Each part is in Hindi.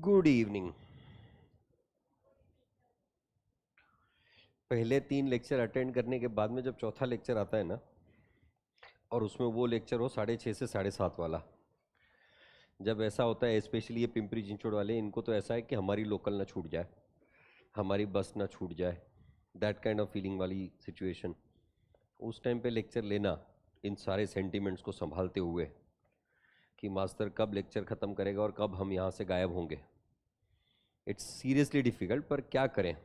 Good evening. पहले 3 लेक्चर अटेंड करने के बाद में जब चौथा लेक्चर आता है ना, और उसमें वो लेक्चर हो 6:30 से 7:30 वाला, जब ऐसा होता है, स्पेशली ये पिंपरी चिंचवड़ वाले, इनको तो ऐसा है कि हमारी लोकल ना छूट जाए, हमारी बस ना छूट जाए, दैट काइंड ऑफ फीलिंग वाली सिचुएशन। उस टाइम पे लेक्चर लेना इन सारे सेंटिमेंट्स को संभालते हुए कि मास्टर कब लेक्चर ख़त्म करेगा और कब हम यहाँ से गायब होंगे, इट्स सीरियसली डिफ़िकल्ट। पर क्या करें,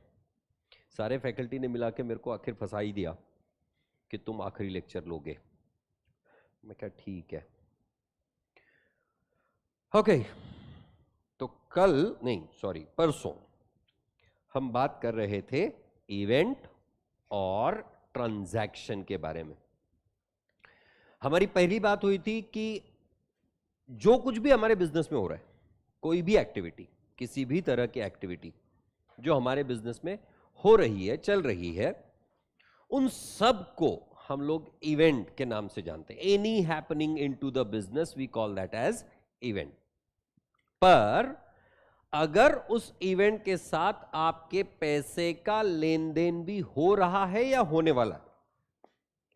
सारे फैकल्टी ने मिला के मेरे को आखिर फंसा ही दिया कि तुम आखिरी लेक्चर लोगे। मैं क्या ठीक है, ओके। तो कल नहीं, सॉरी, परसों हम बात कर रहे थे इवेंट और ट्रांजैक्शन के बारे में। हमारी पहली बात हुई थी कि जो कुछ भी हमारे बिजनेस में हो रहा है, कोई भी एक्टिविटी, किसी भी तरह की एक्टिविटी जो हमारे बिजनेस में हो रही है, चल रही है, उन सब को हम लोग इवेंट के नाम से जानते हैं। Any happening into the business we call that as event. पर अगर उस इवेंट के साथ आपके पैसे का लेन देन भी हो रहा है या होने वाला,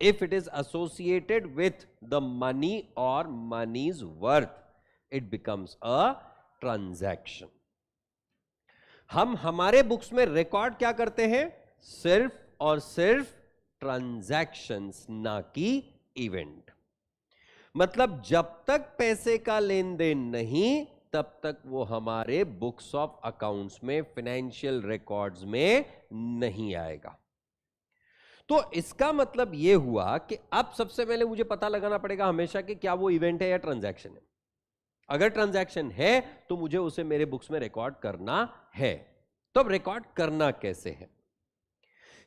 if it is associated with the money or money's worth, it becomes a transaction. हम हमारे बुक्स में रिकॉर्ड क्या करते हैं? सिर्फ और सिर्फ ट्रांजैक्शंस, ना कि इवेंट। मतलब जब तक पैसे का लेन देन नहीं, तब तक वो हमारे बुक्स ऑफ अकाउंट्स में, फाइनेंशियल रिकॉर्ड्स में नहीं आएगा। तो इसका मतलब यह हुआ कि अब सबसे पहले मुझे पता लगाना पड़ेगा हमेशा कि क्या वो इवेंट है या ट्रांजैक्शन है। अगर ट्रांजैक्शन है तो मुझे उसे मेरे बुक्स में रिकॉर्ड करना है। तो अब रिकॉर्ड करना कैसे है?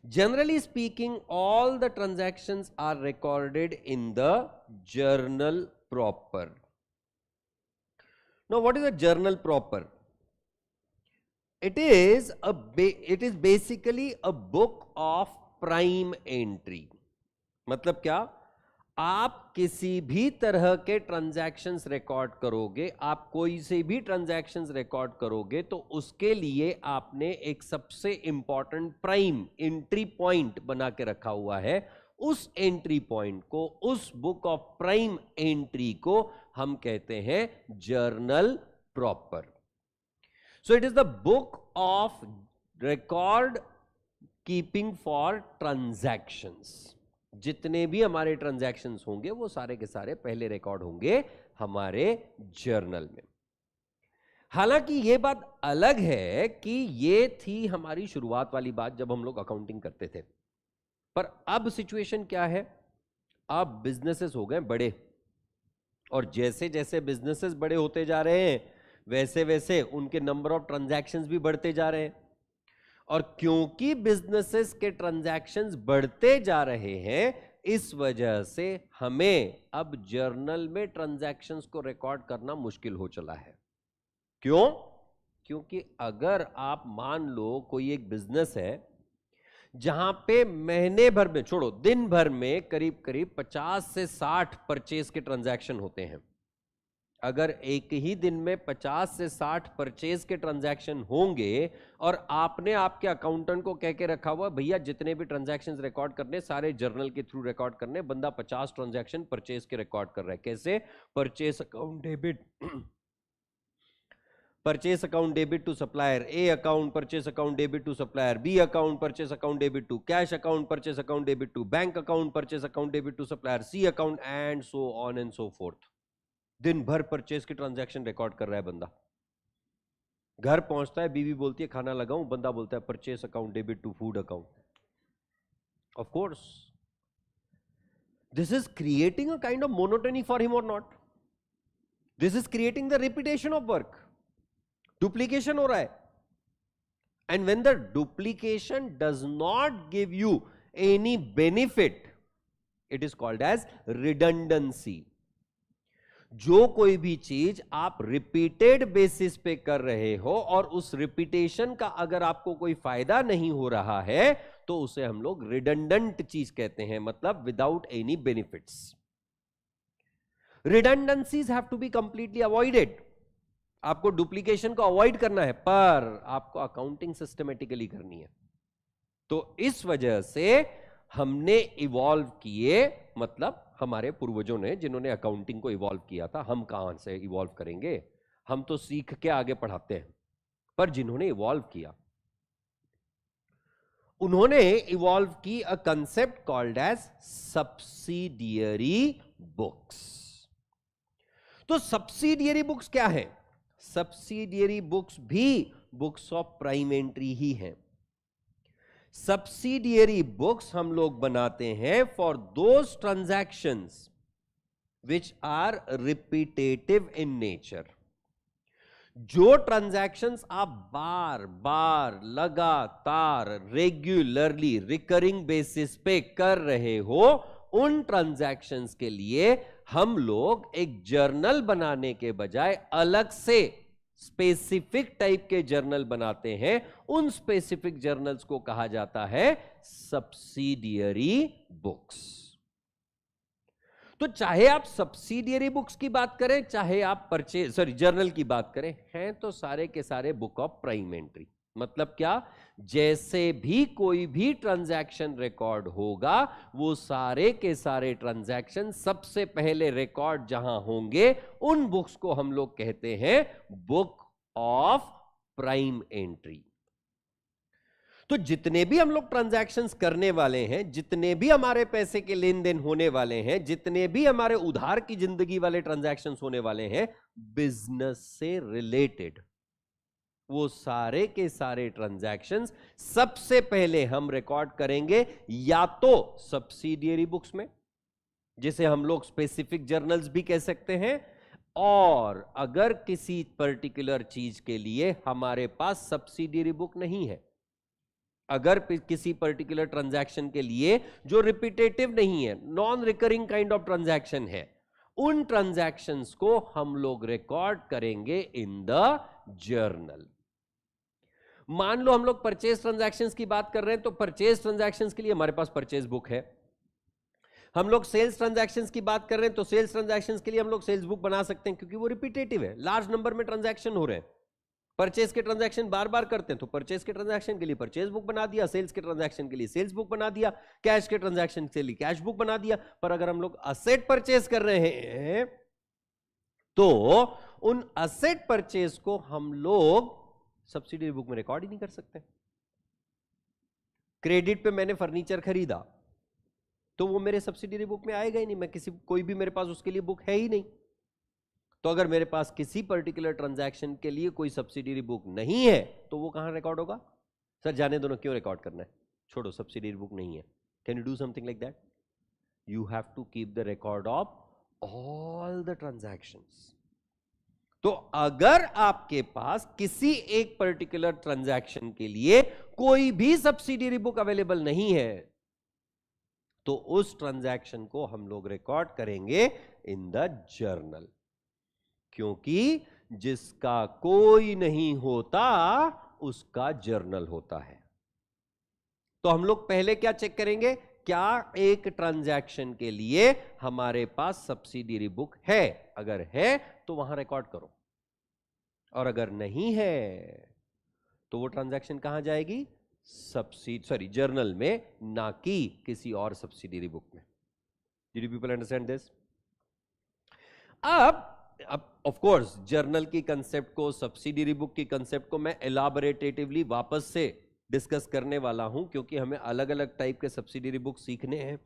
Generally speaking, all the transactions are recorded in the journal proper. Now what is a journal proper? It is basically a book of prime entry. मतलब क्या? आप किसी भी तरह के ट्रांजैक्शंस रिकॉर्ड करोगे, आप कोई से भी ट्रांजैक्शंस रिकॉर्ड करोगे, तो उसके लिए आपने एक सबसे इंपॉर्टेंट प्राइम एंट्री पॉइंट बना के रखा हुआ है। उस एंट्री पॉइंट को, उस बुक ऑफ प्राइम एंट्री को हम कहते हैं journal proper. So it is the book of record keeping for transactions. जितने भी हमारे ट्रांजैक्शंस होंगे वो सारे के सारे पहले रिकॉर्ड होंगे हमारे जर्नल में। हालांकि ये बात अलग है कि ये थी हमारी शुरुआत वाली बात जब हम लोग अकाउंटिंग करते थे। पर अब सिचुएशन क्या है? अब बिजनेसेस हो गए बड़े, और जैसे जैसे बिजनेसेस बड़े होते जा रहे हैं, वैसे वैसे उनके नंबर ऑफ ट्रांजैक्शंस भी बढ़ते जा रहे हैं। और क्योंकि बिजनेसेस के ट्रांजैक्शंस बढ़ते जा रहे हैं, इस वजह से हमें अब जर्नल में ट्रांजैक्शंस को रिकॉर्ड करना मुश्किल हो चला है। क्यों? क्योंकि अगर आप मान लो कोई एक बिजनेस है जहां पे महीने भर में, छोड़ो दिन भर में, करीब करीब 50 से 60 परचेज के ट्रांजैक्शन होते हैं। अगर एक ही दिन में 50 से 60 परचेज के ट्रांजैक्शन होंगे और आपने आपके अकाउंटेंट को कह के रखा हुआ, भैया जितने भी ट्रांजैक्शंस रिकॉर्ड करने सारे जर्नल के थ्रू रिकॉर्ड करने, बंदा 50 ट्रांजैक्शन परचेज के रिकॉर्ड कर रहा है। कैसे? Purchase account debit, purchase account debit to supplier A account, purchase account debit to supplier B account, purchase account debit to cash account, purchase account debit to bank account, purchase account debit to supplier C account, and so on and so forth. दिन भर परचेज के ट्रांजैक्शन रिकॉर्ड कर रहा है बंदा। घर पहुंचता है, बीवी बोलती है खाना लगाऊं, बंदा बोलता है purchase account debit to food account. Of course this is creating a kind of monotony for him और not? This is creating the repetition of work. Duplication हो रहा है। And when the duplication does not give you any benefit, it is called as redundancy. जो कोई भी चीज आप रिपीटेड बेसिस पे कर रहे हो और उस रिपीटेशन का अगर आपको कोई फायदा नहीं हो रहा है, तो उसे हम लोग रिडंडेंट चीज कहते हैं, मतलब without any benefits. Redundancies have to be completely avoided. आपको डुप्लीकेशन को अवॉइड करना है, पर आपको अकाउंटिंग सिस्टमेटिकली करनी है। तो इस वजह से हमने इवॉल्व किए, मतलब हमारे पूर्वजों ने जिन्होंने अकाउंटिंग को इवॉल्व किया था, हम कहां से इवॉल्व करेंगे, हम तो सीख के आगे पढ़ाते हैं, पर जिन्होंने इवॉल्व किया उन्होंने इवॉल्व की a concept called as subsidiary books. तो सब्सिडियरी बुक्स क्या है? सब्सिडियरी बुक्स भी बुक्स ऑफ प्राइम एंट्री ही हैं। सब्सिडियरी बुक्स हम लोग बनाते हैं for those transactions which are repetitive in nature. जो ट्रांजैक्शंस आप बार बार लगातार रेगुलरली रिकरिंग बेसिस पे कर रहे हो, उन ट्रांजैक्शंस के लिए हम लोग एक जर्नल बनाने के बजाय अलग से स्पेसिफिक टाइप के जर्नल बनाते हैं। उन स्पेसिफिक जर्नल्स को कहा जाता है सब्सिडियरी बुक्स। तो चाहे आप सब्सिडियरी बुक्स की बात करें, चाहे आप जर्नल की बात करें, हैं तो सारे के सारे बुक ऑफ प्राइम एंट्री। मतलब क्या? जैसे भी कोई भी ट्रांजैक्शन रिकॉर्ड होगा, वो सारे के सारे ट्रांजैक्शन सबसे पहले रिकॉर्ड जहां होंगे, उन बुक्स को हम लोग कहते हैं बुक ऑफ प्राइम एंट्री। तो जितने भी हम लोग ट्रांजैक्शंस करने वाले हैं, जितने भी हमारे पैसे के लेन देन होने वाले हैं, जितने भी हमारे उधार की जिंदगी वाले ट्रांजैक्शंस होने वाले हैं बिजनेस से रिलेटेड, वो सारे के सारे ट्रांजैक्शंस सबसे पहले हम रिकॉर्ड करेंगे या तो सब्सिडियरी बुक्स में, जिसे हम लोग स्पेसिफिक जर्नल्स भी कह सकते हैं, और अगर किसी पर्टिकुलर चीज के लिए हमारे पास सब्सिडियरी बुक नहीं है, अगर किसी पर्टिकुलर ट्रांजैक्शन के लिए जो रिपीटेटिव नहीं है, non recurring kind of transaction है, उन ट्रांजैक्शंस को हम लोग रिकॉर्ड करेंगे इन द जर्नल। मान लो हम लोग परचेज ट्रांजैक्शंस की बात कर रहे हैं, तो परचेज ट्रांजैक्शंस के लिए हमारे पास परचेज बुक है। हम लोग सेल्स ट्रांजैक्शंस की बात कर रहे हैं, तो सेल्स ट्रांजैक्शंस के लिए हम लोग सेल्स बुक बना सकते हैं, क्योंकि वो रिपीटेटिव है, लार्ज नंबर में ट्रांजैक्शन हो रहे हैं। परचेज के ट्रांजैक्शन बार बार करते हैं, तो परचेज के ट्रांजैक्शन के लिए परचेज बुक बना दिया, सेल्स के ट्रांजैक्शन के लिए सेल्स बुक बना दिया, कैश के ट्रांजैक्शन के लिए कैश बुक बना दिया। पर अगर हम लोग असेट परचेज कर रहे हैं, तो उन असेट परचेज को हम लोग सब्सिडियरी बुक में रिकॉर्ड ही नहीं कर सकते। क्रेडिट पे मैंने फर्नीचर खरीदा, तो वो मेरे सब्सिडियरी बुक में आएगा ही नहीं, मैं कोई भी मेरे पास उसके लिए बुक है ही नहीं। तो अगर मेरे पास किसी पर्टिकुलर ट्रांजैक्शन के लिए कोई सब्सिडियरी बुक नहीं है, तो वो कहां रिकॉर्ड होगा? सर जाने दो ना, क्यों रिकॉर्ड करना है, छोड़ो, सब्सिडियरी बुक नहीं है। Can you do something like that? You have to keep the record of all the transactions. तो अगर आपके पास किसी एक पर्टिकुलर ट्रांजैक्शन के लिए कोई भी सब्सिडियरी बुक अवेलेबल नहीं है, तो उस ट्रांजैक्शन को हम लोग रिकॉर्ड करेंगे इन द जर्नल, क्योंकि जिसका कोई नहीं होता उसका जर्नल होता है। तो हम लोग पहले क्या चेक करेंगे? क्या एक ट्रांजैक्शन के लिए हमारे पास सब्सिडियरी बुक है? अगर है तो वहां रिकॉर्ड करो, और अगर नहीं है तो वो ट्रांजैक्शन कहां जाएगी? जर्नल में, ना कि किसी और सब्सिडियरी बुक में। Did you people understand this? अब ऑफ कोर्स जर्नल की कंसेप्ट को, सब्सिडियरी बुक की कंसेप्ट को मैं एलाबोरेटेटिवली वापस से डिस्कस करने वाला हूं, क्योंकि हमें अलग अलग टाइप के सब्सिडियरी बुक सीखने हैं।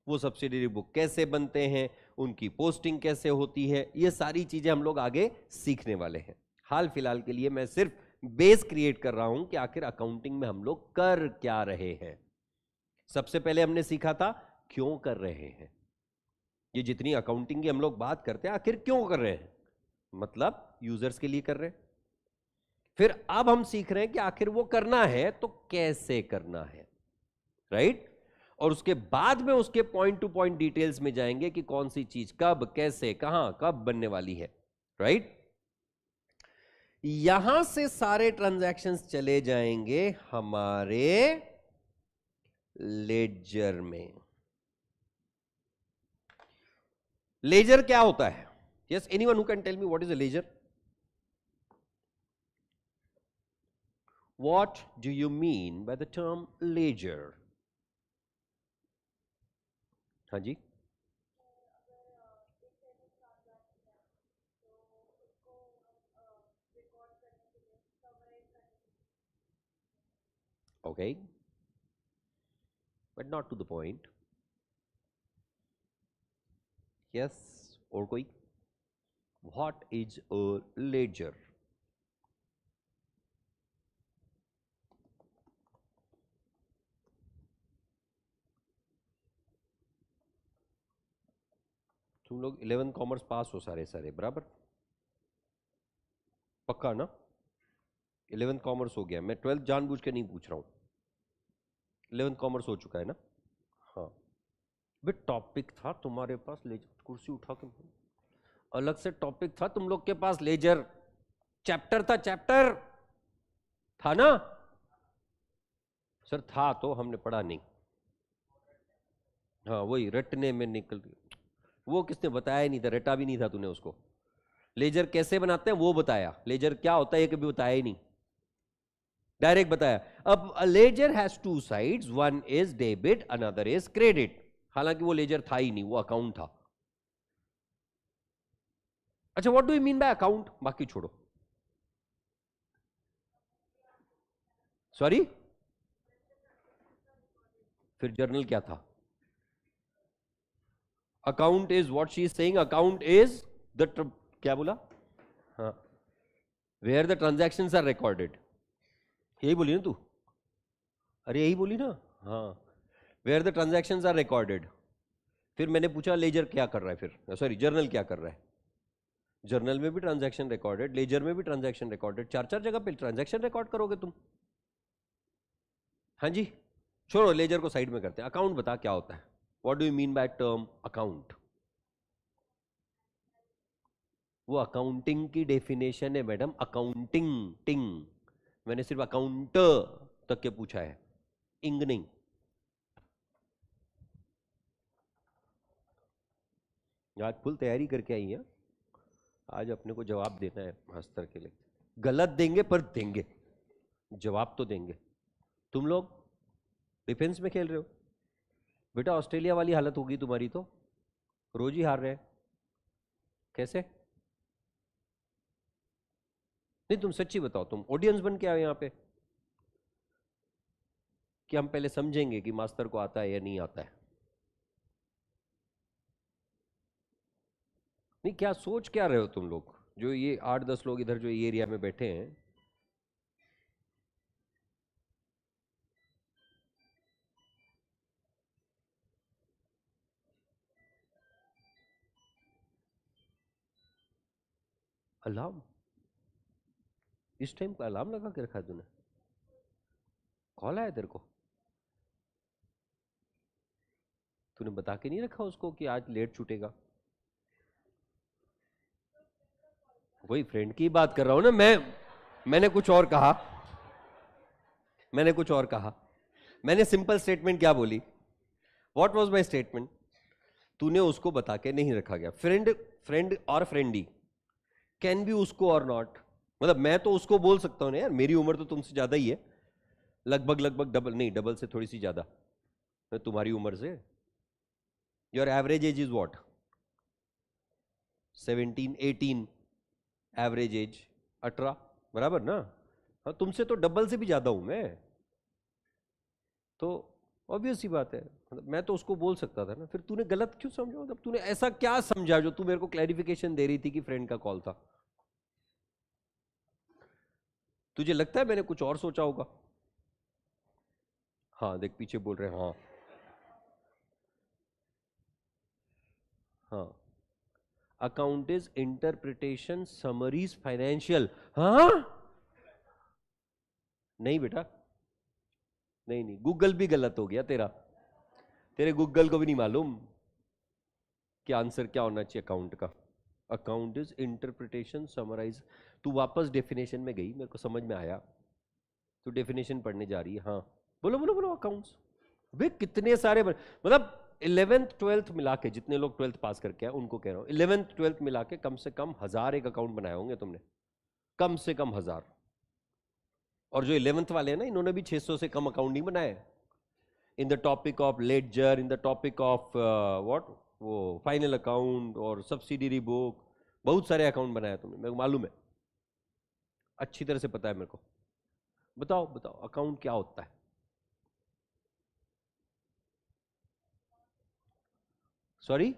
वो सब्सिडियरी बुक कैसे बनते हैं, उनकी पोस्टिंग कैसे होती है, ये सारी चीजें हम लोग आगे सीखने वाले हैं। हाल फिलहाल के लिए मैं सिर्फ बेस क्रिएट कर रहा हूं कि आखिर अकाउंटिंग में हम लोग कर क्या रहे हैं। सबसे पहले हमने सीखा था क्यों कर रहे हैं। ये जितनी अकाउंटिंग की हम लोग बात करते हैं, आखिर क्यों कर रहे हैं, मतलब यूजर्स के लिए कर रहे हैं। फिर अब हम सीख रहे हैं कि आखिर वो करना है तो कैसे करना है, राइट? और उसके बाद में उसके पॉइंट टू पॉइंट डिटेल्स में जाएंगे कि कौन सी चीज कब, कैसे, कहां, कब बनने वाली है, राइट? यहां से सारे ट्रांजैक्शंस चले जाएंगे हमारे लेजर में। लेजर क्या होता है? Yes, anyone who can tell me what is a ledger? What do you mean by the term ledger? हाँ जी, okay, but not to the point. Yes, और कोई? What is a ledger? तुम लोग 11th कॉमर्स पास हो सारे सारे बराबर? पक्का ना? 11th कॉमर्स हो गया, मैं 12th जानबूझ के नहीं पूछ रहा हूं, 11th कॉमर्स हो चुका है ना? हाँ, बे टॉपिक था तुम्हारे पास लेजर, कुर्सी उठा के, अलग से टॉपिक था तुम लोग के पास, लेजर चैप्टर था, चैप्टर था ना सर? था तो हमने पढ़ा नहीं। हाँ वही रटने में निकल, वो किसने बताया नहीं था, रटा भी नहीं था तूने उसको। लेजर कैसे बनाते हैं वो बताया, लेजर क्या होता है ये कभी बताया ही नहीं, डायरेक्ट बताया। अब ledger has two sides, one is debit another is credit, हालांकि वो लेजर था ही नहीं, वो अकाउंट था। अच्छा, what do you mean by account? बाकी छोड़ो, सॉरी, फिर जर्नल क्या था? Account is what she is saying, account is the, क्या बोला? हाँ, where the transactions are recorded, यही बोली ना तू? अरे यही बोली ना? हाँ, where the transactions are recorded. फिर मैंने पूछा लेजर क्या कर रहा है, फिर सॉरी जर्नल क्या कर रहा है? जर्नल में भी ट्रांजैक्शन रिकॉर्डेड, लेजर में भी ट्रांजैक्शन रिकॉर्डेड, चार चार जगह पे ट्रांजैक्शन रिकॉर्ड करोगे तुम। हाँ जी, छोड़ो लेजर को साइड में करते हैं, अकाउंट बता क्या होता है, what do you mean by term account? वो अकाउंटिंग की डेफिनेशन है मैडम, अकाउंटिंग टिंग, मैंने सिर्फ अकाउंट तक के पूछा है, इंग नहीं। आज फुल तैयारी करके आई है, आज अपने को जवाब देना है मास्टर के लिए, गलत देंगे पर देंगे, जवाब तो देंगे। तुम लोग डिफेंस में खेल रहे हो बेटा, ऑस्ट्रेलिया वाली हालत होगी तुम्हारी तो, रोज ही हार रहे हैं, कैसे? नहीं तुम सच्ची बताओ, तुम ऑडियंस बन के आओ यहाँ पे, कि हम पहले समझेंगे कि मास्टर को आता है या नहीं आता है। नहीं, क्या सोच क्या रहे हो तुम लोग, जो ये 8-10 लोग इधर जो ये एरिया में बैठे हैं? अलार्म? इस टाइम का अलार्म लगा के रखा है तूने? कॉल आया तेरे को? तूने बता के नहीं रखा उसको कि आज लेट छूटेगा? वही फ्रेंड की बात कर रहा हूं ना मैंने कुछ और कहा, मैंने कुछ और कहा, मैंने सिंपल स्टेटमेंट क्या बोली, व्हाट वाज माय स्टेटमेंट? तूने उसको बता के नहीं रखा गया, फ्रेंड फ्रेंड और फ्रेंडी कैन बी उसको और नॉट, मतलब मैं तो उसको बोल सकता हूं ना यार, मेरी उम्र तो तुमसे ज्यादा ही है, लगभग लगभग डबल, नहीं डबल से थोड़ी सी ज्यादा तुम्हारी उम्र से। Your average age is what? 17-18, average age 18, बराबर ना? हाँ, तुमसे तो डबल से भी ज्यादा हूं मैं, तो ऑब्वियस सी बात है, मतलब मैं तो उसको बोल सकता था ना, फिर तूने गलत क्यों समझा, मतलब तूने ऐसा क्या समझा जो तू मेरे को क्लैरिफिकेशन दे रही थी कि फ्रेंड का कॉल था? तुझे लगता है मैंने कुछ और सोचा होगा? हाँ देख पीछे बोल रहे हैं, हाँ हाँ, account is interpretation summaries financial, हाँ नहीं बेटा, नहीं नहीं, गूगल भी गलत हो गया तेरा, तेरे गूगल को भी नहीं मालूम कि आंसर क्या होना चाहिए अकाउंट का। अकाउंट इज इंटरप्रिटेशन समराइज, तू वापस डेफिनेशन में गई, मेरे को समझ में आया, तू डेफिनेशन पढ़ने जा रही है, हाँ बोलो बोलो बोलो, अकाउंट्स वे कितने सारे मतलब 11th 12th मिला के, जितने लोग 12th पास करके आए उनको कह रहा हूं, 11th 12th मिला के कम से कम 1000 एक अकाउंट बनाए होंगे तुमने, कम से कम 1000, और जो 11th वाले हैं ना, इन्होंने भी 600 से कम अकाउंट नहीं बनाए। In the topic of ledger, in the topic of what, वो फाइनल अकाउंट और सब्सिडरी बुक, बहुत सारे अकाउंट बनाया तुमने, मेरे को मालूम है, अच्छी तरह से पता है मेरे को। बताओ बताओ अकाउंट क्या होता है? सॉरी,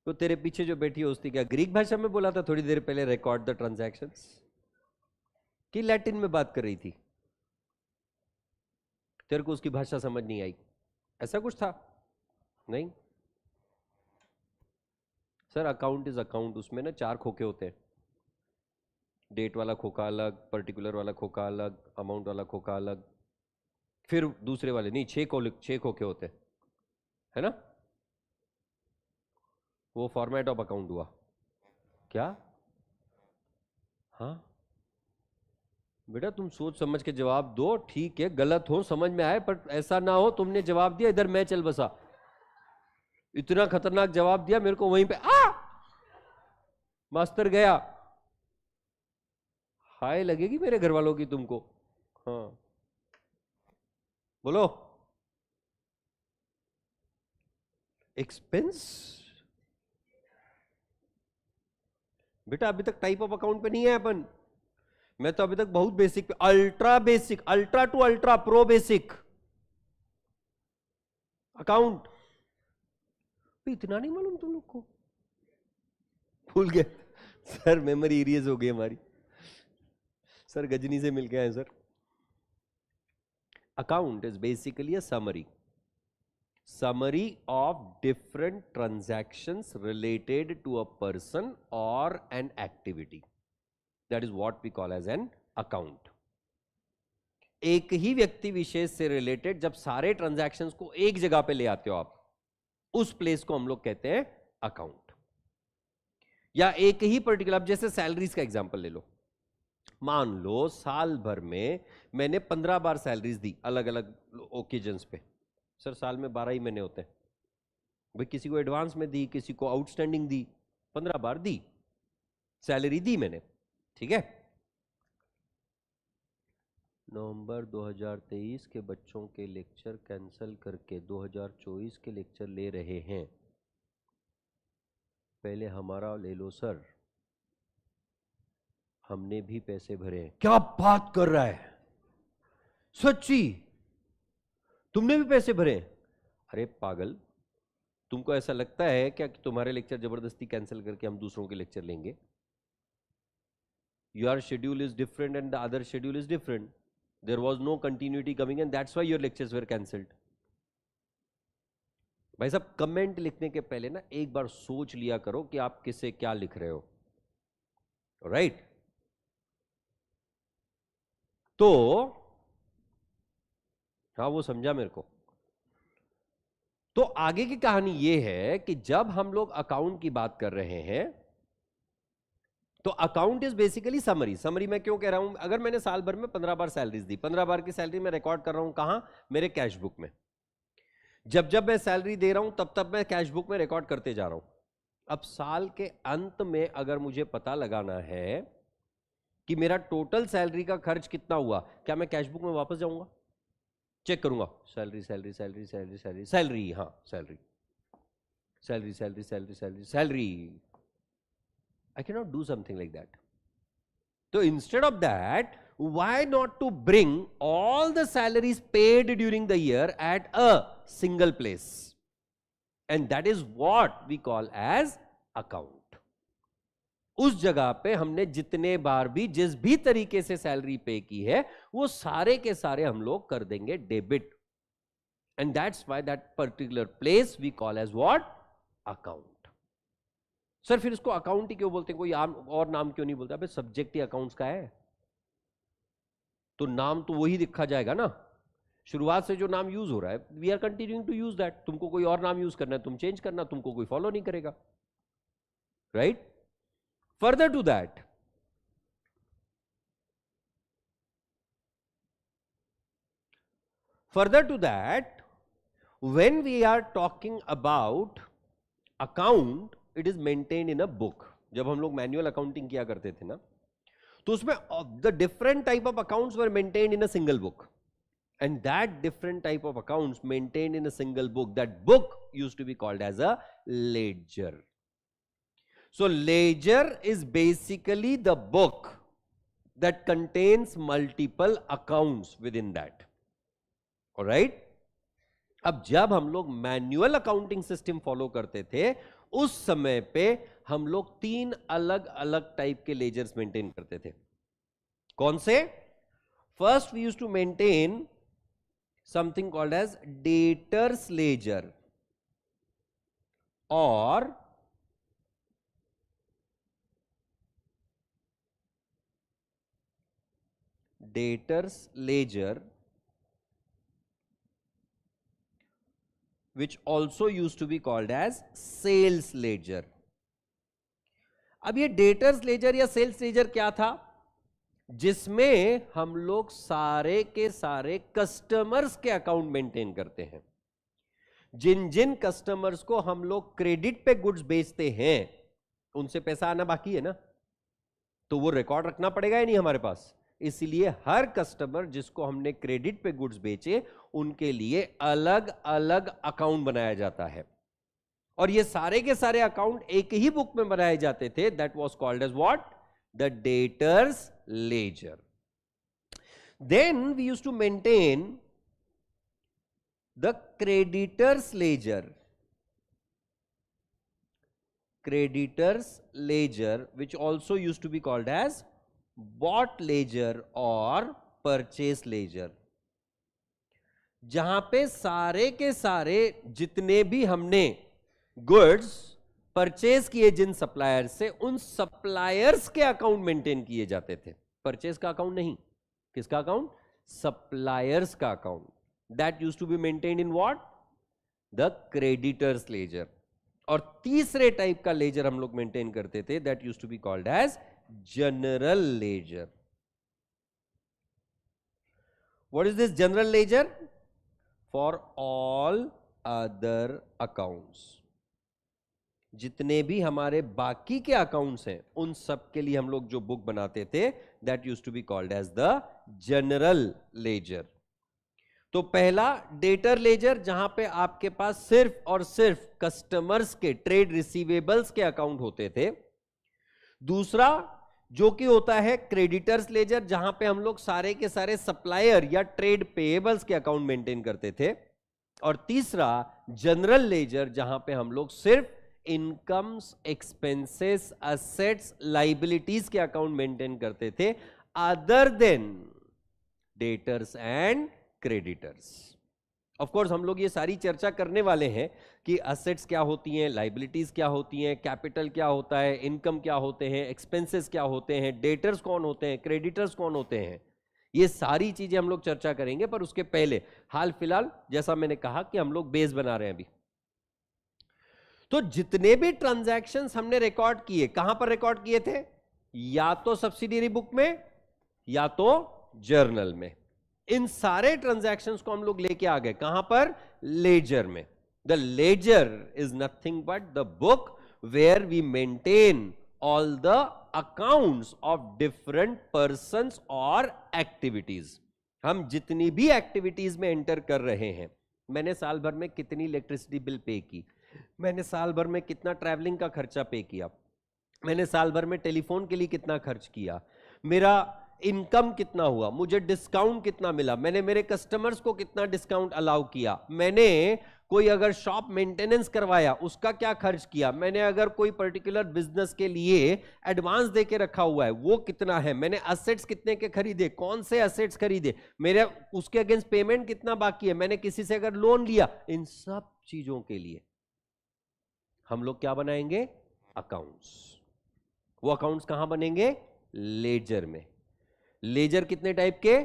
तो तेरे पीछे जो बैठी है उसने क्या ग्रीक भाषा में बोला था थोड़ी देर पहले, रिकॉर्ड द ट्रांजैक्शंस, कि लैटिन में बात कर रही थी? तेरे को उसकी भाषा समझ नहीं आई, ऐसा कुछ था? नहीं सर, अकाउंट इज अकाउंट, उसमें ना 4 खोखे होते हैं। डेट वाला खोखा अलग, पर्टिकुलर वाला खोखा अलग, अमाउंट वाला खोखा अलग, फिर दूसरे वाले नहीं, 6 खोखे होते हैं, है ना? वो फॉर्मेट ऑफ अकाउंट हुआ क्या? हाँ बेटा, तुम सोच समझ के जवाब दो, ठीक है, गलत हो समझ में आए, पर ऐसा ना हो तुमने जवाब दिया इधर मैं चल बसा, इतना खतरनाक जवाब दिया मेरे को, वहीं पे मास्टर गया, हाय लगेगी मेरे घर वालों की तुमको। हाँ बोलो। एक्सपेंस बेटा अभी तक टाइप ऑफ अकाउंट पे नहीं है अपन, मैं तो अभी तक बहुत बेसिक पे, ultra basic, ultra to ultra pro basic account, इतना नहीं मालूम तुम लोग को? भूल गए सर, मेमोरी इरेज हो गई हमारी, सर गजनी से मिल के आए sir. Account is basically a summary of different transactions related to a person or an activity, that is what we call as an account। एक ही व्यक्ति विशेष से रिलेटेड जब सारे ट्रांजैक्शंस को एक जगह पे ले आते हो आप, उस प्लेस को हम लोग कहते हैं अकाउंट। या एक ही पर्टिकुलर, जैसे सैलरीज का एग्जांपल ले लो, मान लो साल भर में मैंने 15 बार सैलरीज दी अलग अलग ओकेजन्स पे। सर साल में 12 ही महीने होते हैं भाई, किसी को एडवांस में दी, किसी को आउटस्टैंडिंग दी, 15 बार दी, सैलरी दी मैंने, ठीक है। नवंबर 2023 के बच्चों के लेक्चर कैंसिल करके 2024 के लेक्चर ले रहे हैं, पहले हमारा ले लो सर, हमने भी पैसे भरे हैं। क्या बात कर रहा है, सच्ची तुमने भी पैसे भरे? अरे पागल, तुमको ऐसा लगता है क्या कि तुम्हारे लेक्चर जबरदस्ती कैंसिल करके हम दूसरों के लेक्चर लेंगे? Your schedule is different and the other schedule is different, there was no continuity coming and that's why your lectures were cancelled. भाई साहब, कमेंट लिखने के पहले ना एक बार सोच लिया करो कि आप किसे क्या लिख रहे हो, राइट? तो हाँ, वो समझा मेरे को। तो आगे की कहानी ये है कि जब हम लोग अकाउंट की बात कर रहे हैं, तो account is basically summary. Summary मैं क्यों कह रहा हूं? अगर मैंने साल भर में 15 बार सैलरीज दी, 15 बार की सैलरी मैं रिकॉर्ड कर रहा हूं कहां? मेरे कैश बुक में। जब जब मैं सैलरी दे रहा हूं तब तब मैं कैश बुक में रिकॉर्ड करते जा रहा हूं। अब साल के अंत में अगर मुझे पता लगाना है कि मेरा टोटल सैलरी का खर्च कितना हुआ, क्या मैं कैश बुक में वापस जाऊंगा, चेक करूंगा salary salary salary salary salary salary, हाँ salary salary salary salary salary salary, I cannot do something like that. So instead of that, why not to bring all the salaries paid during the year at a single place? And that is what we call as account. उस जगह पे हमने जितने बार भी जिस भी तरीके से सैलरी पे की है, वो सारे के सारे हम लोग कर देंगे debit, and that's why that particular place we call as what? Account. Sir फिर इसको अकाउंट ही क्यों बोलते हैं, कोई और नाम क्यों नहीं बोलते? अबे सब्जेक्ट ही अकाउंट्स का है, तो नाम तो वही लिखा जाएगा ना। शुरुआत से जो नाम यूज हो रहा है, we are continuing to use that. तुमको कोई और नाम यूज करना है, तुम चेंज करना, तुमको कोई फॉलो नहीं करेगा, right? Further to that, when we are talking about account, it is maintained in a book. जब हम लोग मैनुअल अकाउंटिंग किया करते थे ना, तो उसमें the different type of accounts were maintained in a single book, and that different type of accounts maintained in a single book, that book used to be called as a ledger. So ledger is basically the book that contains multiple accounts within that. All right, अब जब हम लोग मैनुअल अकाउंटिंग सिस्टम फॉलो करते थे, उस समय पे हम लोग 3 अलग अलग टाइप के लेजर्स मेंटेन करते थे. कौन से? First we used to maintain something called as debtors ledger or debtors ledger, which also used to be called as sales ledger. अब ये debtors ledger या sales ledger क्या था? जिसमें हम लोग सारे के सारे कस्टमर्स के अकाउंट मेंटेन करते हैं. जिन जिन कस्टमर्स को हम लोग क्रेडिट पे गुड्स बेचते हैं, उनसे पैसा आना बाकी है ना, तो वो रिकॉर्ड रखना पड़ेगा या नहीं हमारे पास. इसलिए हर कस्टमर जिसको हमने क्रेडिट पे गुड्स बेचे, उनके लिए अलग अलग अकाउंट बनाया जाता है. और ये सारे के सारे अकाउंट एक ही बुक में बनाए जाते थे. That was called as what? The debtors ledger. Then we used to maintain the creditors ledger. Creditors ledger, which also used to be called as bought ledger or purchase ledger. जहां पे सारे के सारे जितने भी हमने गुड्स परचेज किए जिन सप्लायर से, उन सप्लायर्स के अकाउंट मेंटेन किए जाते थे. परचेज का अकाउंट नहीं, किसका अकाउंट? सप्लायर्स का account. That used to be maintained in what? The creditors ledger. और तीसरे टाइप का लेजर हम लोग मेंटेन करते थे, that used to be called as general ledger. What is this general ledger? For all other accounts. जितने भी हमारे बाकी के अकाउंट्स हैं, उन सब के लिए हम लोग जो बुक बनाते थे, that used to be called as the general ledger. तो पहला डेटर लेजर, जहां पे आपके पास सिर्फ और सिर्फ कस्टमर्स के ट्रेड रिसीवेबल्स के अकाउंट होते थे. दूसरा जो कि होता है क्रेडिटर्स लेजर, जहां पे हम लोग सारे के सारे सप्लायर या ट्रेड पेएबल्स के अकाउंट मेंटेन करते थे. और तीसरा जनरल लेजर, जहां पे हम लोग सिर्फ इनकम्स, एक्सपेंसेस, असेट्स, लाइबिलिटीज के अकाउंट मेंटेन करते थे, other than debtors and creditors. Of course हम लोग ये सारी चर्चा करने वाले हैं कि असेट्स क्या होती हैं, लाइबिलिटीज क्या होती हैं, कैपिटल क्या होता है, इनकम क्या होते हैं, एक्सपेंसेस क्या होते हैं, डेटर्स कौन होते हैं, क्रेडिटर्स कौन होते हैं. ये सारी चीजें हम लोग चर्चा करेंगे. पर उसके पहले हाल फिलहाल, जैसा मैंने कहा कि हम लोग बेस बना रहे हैं अभी, तो जितने भी ट्रांजैक्शंस हमने रिकॉर्ड किए, कहां पर रिकॉर्ड किए थे? या तो सब्सिडियरी बुक में या तो जर्नल में. इन सारे ट्रांजैक्शंस को हम लोग लेके आ गए कहां पर? लेजर में. The ledger is nothing but the book where we maintain all the accounts of different persons और एक्टिविटीज. हम जितनी भी एक्टिविटीज में एंटर कर रहे हैं, मैंने साल भर में कितनी इलेक्ट्रिसिटी बिल पे की, मैंने साल भर में कितना ट्रैवलिंग का खर्चा पे किया, मैंने साल भर में टेलीफोन के लिए कितना खर्च किया, मेरा इनकम कितना हुआ, मुझे डिस्काउंट कितना मिला, मैंने मेरे कस्टमर्स को कितना डिस्काउंट अलाउ किया, मैंने कोई अगर शॉप मेंटेनेंस करवाया उसका क्या खर्च किया, मैंने अगर कोई पर्टिकुलर बिजनेस के लिए एडवांस दे के रखा हुआ है वो कितना है, मैंने असेट्स कितने के खरीदे, कौन से असेट्स खरीदे, मेरे उसके अगेंस्ट पेमेंट कितना बाकी है, मैंने किसी से अगर लोन लिया, इन सब चीजों के लिए हम लोग क्या बनाएंगे? अकाउंट्स. वो अकाउंट्स कहां बनेंगे? लेजर में. लेजर कितने टाइप के?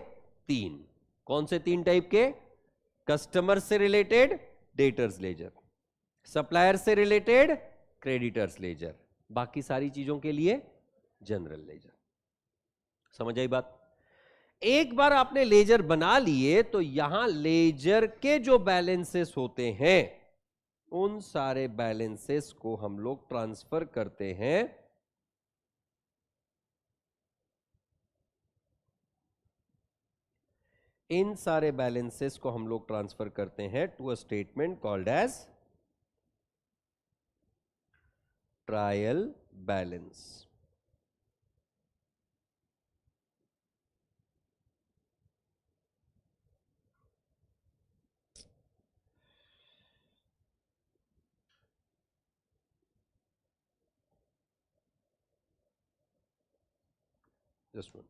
3. कौन से 3 टाइप के? कस्टमर से रिलेटेड डेटर्स लेजर, सप्लायर से रिलेटेड क्रेडिटर्स लेजर, बाकी सारी चीजों के लिए जनरल लेजर. समझ आई बात? एक बार आपने लेजर बना लिए तो यहां लेजर के जो बैलेंसेस होते हैं उन सारे बैलेंसेस को हम लोग ट्रांसफर करते हैं इन सारे बैलेंसेस को हम लोग ट्रांसफर करते हैं to a statement called as trial balance. Just one.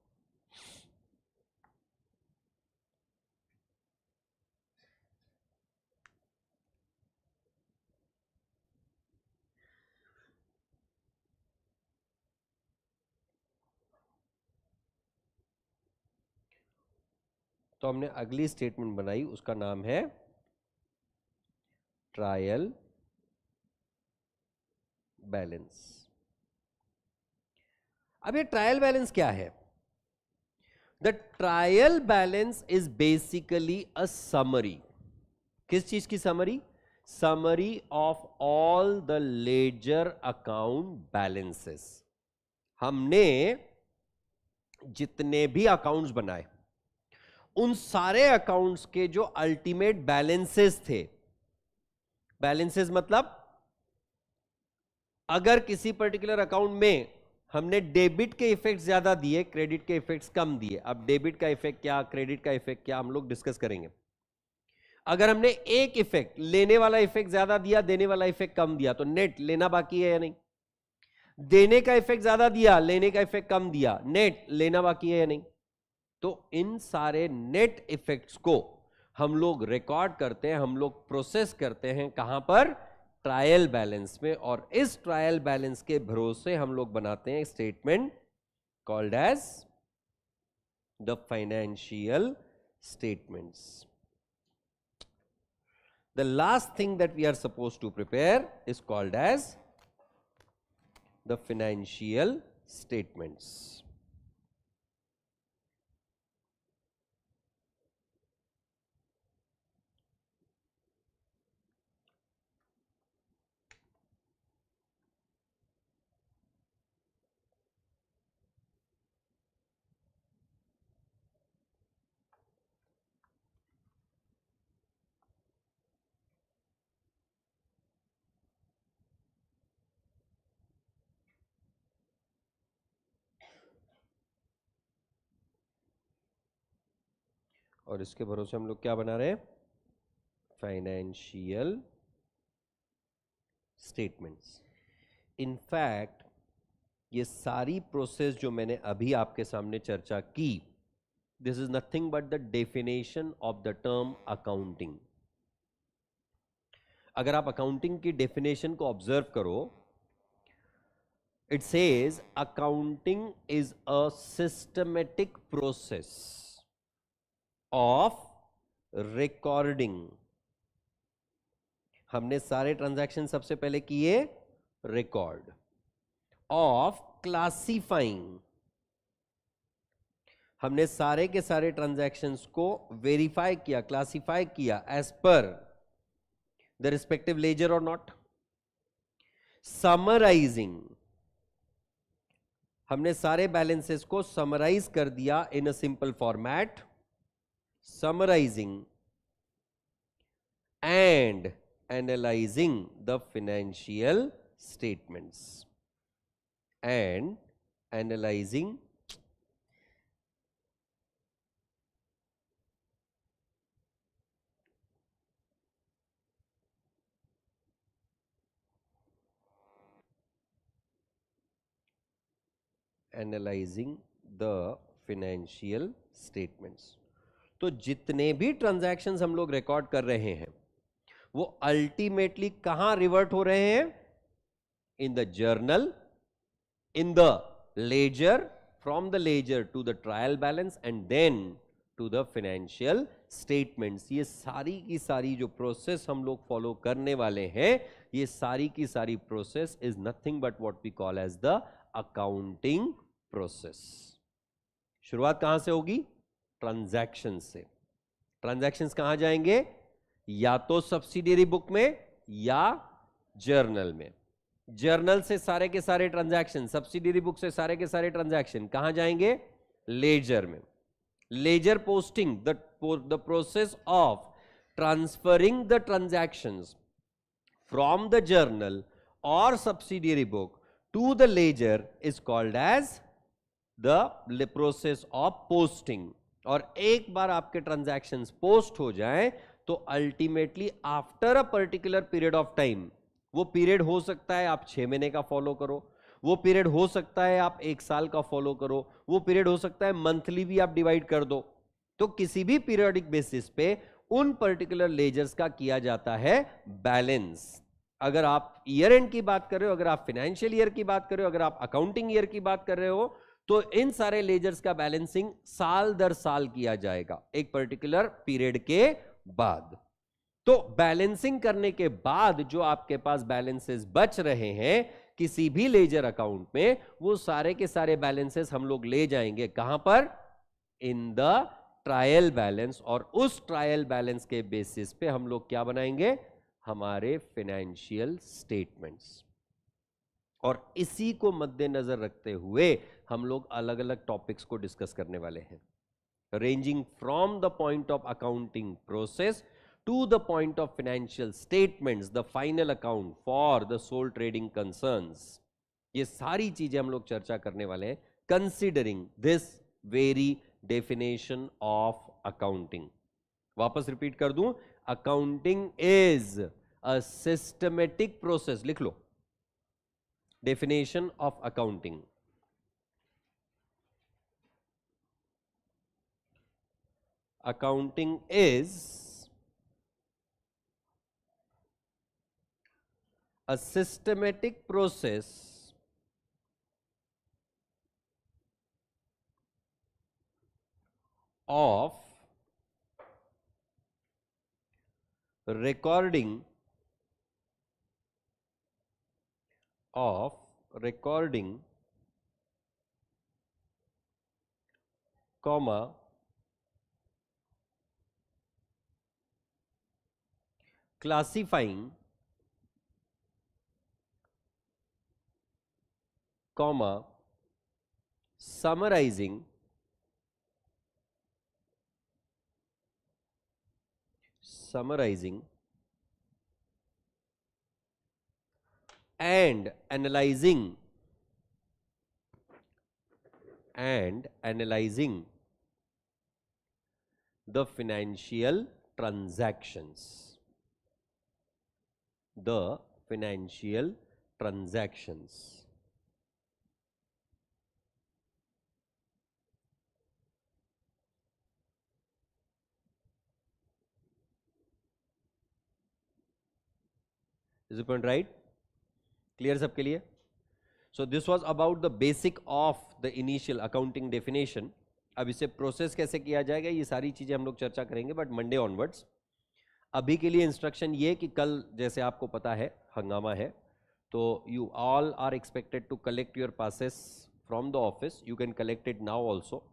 तो हमने अगली स्टेटमेंट बनाई, उसका नाम है ट्रायल बैलेंस. अब ये ट्रायल बैलेंस क्या है? The trial balance is basically a summary. किस चीज की summary? Summary of all the ledger account balances. हमने जितने भी अकाउंट्स बनाए उन सारे अकाउंट्स के जो अल्टीमेट बैलेंसेस थे, बैलेंसेस मतलब अगर किसी पर्टिकुलर अकाउंट में हमने डेबिट के इफेक्ट ज्यादा दिए, क्रेडिट के इफेक्ट्स कम दिए. अब डेबिट का इफेक्ट क्या, क्रेडिट का इफेक्ट क्या, हम लोग डिस्कस करेंगे. अगर हमने एक इफेक्ट, लेने वाला इफेक्ट ज्यादा दिया, देने वाला इफेक्ट कम दिया, तो नेट लेना बाकी है या नहीं? देने का इफेक्ट ज्यादा दिया, लेने का इफेक्ट कम दिया, नेट लेना बाकी है या नहीं? तो इन सारे नेट इफेक्ट्स को हम लोग रिकॉर्ड करते हैं, हम लोग प्रोसेस करते हैं. कहां पर? ट्रायल बैलेंस में. और इस ट्रायल बैलेंस के भरोसे हम लोग बनाते हैं statement called as the financial statements. The last thing that we are supposed to prepare is called as the financial statements. और इसके भरोसे हम लोग क्या बना रहे हैं? Financial statements. इनफैक्ट ये सारी प्रोसेस जो मैंने अभी आपके सामने चर्चा की, this is nothing but the definition of the term accounting. अगर आप अकाउंटिंग की डेफिनेशन को ऑब्जर्व करो, it says accounting is a systematic process of recording. हमने सारे ट्रांजैक्शन सबसे पहले किए रिकॉर्ड. ऑफ क्लासिफाइंग, हमने सारे के सारे ट्रांजैक्शंस को वेरीफाई किया, क्लासिफाई किया एज पर द रिस्पेक्टिव लेजर और नॉट. समराइजिंग, हमने सारे बैलेंसेस को समराइज कर दिया in a simple format. Summarising and analysing the financial statements. And analysing analysing the financial statements. तो जितने भी ट्रांजैक्शंस हम लोग रिकॉर्ड कर रहे हैं वो अल्टीमेटली कहां रिवर्ट हो रहे हैं? In the journal, in the ledger, from the ledger to the trial balance and then to the financial statements. ये सारी की सारी जो प्रोसेस हम लोग फॉलो करने वाले हैं, ये सारी की सारी process is nothing but what we call as the accounting process. शुरुआत कहां से होगी? ट्रांजैक्शन से. ट्रांजैक्शंस कहां जाएंगे? या तो सब्सिडियरी बुक में या जर्नल में। जर्नल से सारे के सारे ट्रांजैक्शन, सब्सिडियरी बुक से सारे के सारे ट्रांजैक्शन कहां जाएंगे? लेजर में। Ledger posting, the process of transferring the transactions from the journal or subsidiary book to the ledger is called as the process of posting। और एक बार आपके ट्रांजैक्शंस पोस्ट हो जाएं तो ultimately after a particular period of time, वो पीरियड हो सकता है आप 6 महीने का फॉलो करो, वो पीरियड हो सकता है आप 1 साल का फॉलो करो, वो पीरियड हो सकता है मंथली भी आप डिवाइड कर दो, तो किसी भी पीरियोडिक बेसिस पे उन पर्टिकुलर लेजर्स का किया जाता है बैलेंस। अगर आप ईयर एंड की बात कर रहे हो, अगर आप फाइनेंशियल ईयर की बात कर रहे हो, अगर आप अकाउंटिंग ईयर की बात कर रहे हो, तो इन सारे लेजर्स का बैलेंसिंग साल दर साल किया जाएगा एक पर्टिकुलर पीरियड के बाद। तो बैलेंसिंग करने के बाद जो आपके पास बैलेंसेस बच रहे हैं किसी भी लेजर अकाउंट में, वो सारे के सारे बैलेंसेस हम लोग ले जाएंगे कहां पर? In the trial balance. और उस ट्रायल बैलेंस के बेसिस पे हम लोग क्या बनाएंगे? हमारे फाइनेंशियल स्टेटमेंट्स। और इसी को मद्देनजर रखते हुए हम लोग अलग अलग टॉपिक्स को डिस्कस करने वाले हैं, ranging from the point of accounting process to the point of financial statements, the final account for the sole trading concerns. ये सारी चीजें हम लोग चर्चा करने वाले हैं considering this very definition of accounting. वापस रिपीट कर दूं, accounting is a systematic process. लिख लो definition of accounting. Accounting is a systematic process of recording comma classifying comma summarizing and analyzing the financial transactions, Is the point right? Clear सबके लिए? So this was about the basic of the initial accounting definition. अब इसे प्रोसेस कैसे किया जाएगा ये सारी चीजें हम लोग चर्चा करेंगे बट मंडे ऑनवर्ड्स। अभी के लिए इंस्ट्रक्शन ये कि कल जैसे आपको पता है हंगामा है, तो you all are expected to collect your passes from the office. You can collect it now also.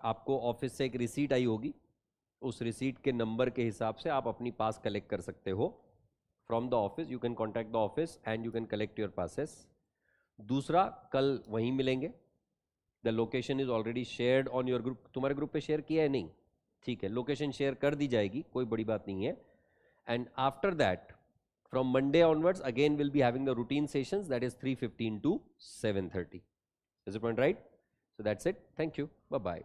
आपको ऑफिस से एक रिसीट आई होगी, उस रिसीट के नंबर के हिसाब से आप अपनी पास कलेक्ट कर सकते हो from the office. You can contact the office and you can collect your passes. दूसरा, कल वहीं मिलेंगे। The location is already shared on your group. तुम्हारे ग्रुप पे शेयर किया है? नहीं, ठीक है, लोकेशन शेयर कर दी जाएगी, कोई बड़ी बात नहीं है। And after that from Monday onwards again will be having the routine sessions, that is 3:15 to 7:30। Is it point right? So that's it, thank you, bye bye.